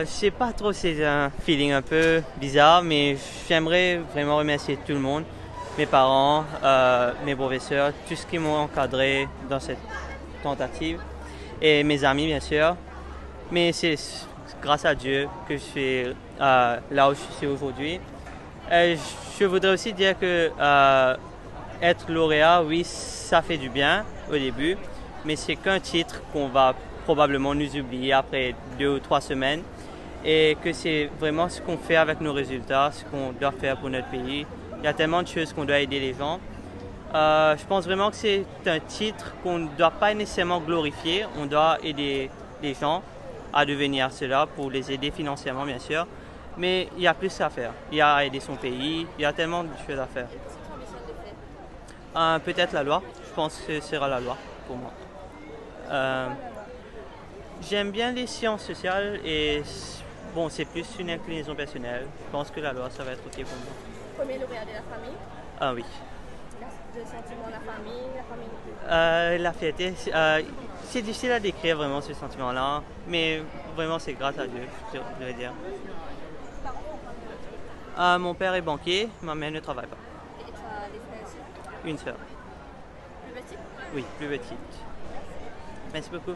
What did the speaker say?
Je sais pas trop, c'est un feeling un peu bizarre, mais j'aimerais vraiment remercier tout le monde, mes parents, mes professeurs, tous ceux qui m'ont encadré dans cette tentative, et mes amis bien sûr. Mais c'est grâce à Dieu que je suis là où je suis aujourd'hui. Je voudrais aussi dire que être lauréat, oui, ça fait du bien au début, mais c'est qu'un titre qu'on va probablement nous oublier après 2 ou 3 semaines et que c'est vraiment ce qu'on fait avec nos résultats, ce qu'on doit faire pour notre pays. Il y a tellement de choses qu'on doit aider les gens. Je pense vraiment que c'est un titre qu'on ne doit pas nécessairement glorifier. On doit aider les gens à devenir cela pour les aider financièrement, bien sûr. Mais il y a plus à faire. Il y a à aider son pays. Il y a tellement de choses à faire. Peut-être la loi. Je pense que ce sera la loi pour moi. Euh, J'aime bien les sciences sociales et bon, c'est plus une inclinaison personnelle. Je pense que la loi, ça va être OK pour moi. Premier lauréat de la famille, Ah oui. le sentiment de la famille non plus. La fierté, c'est difficile à décrire vraiment ce sentiment-là, mais vraiment c'est grâce à Dieu, je vais dire. Mon père est banquier, ma mère ne travaille pas. Et tu as des frères et sœurs Une sœur, plus petits? oui, plus petite. Merci beaucoup.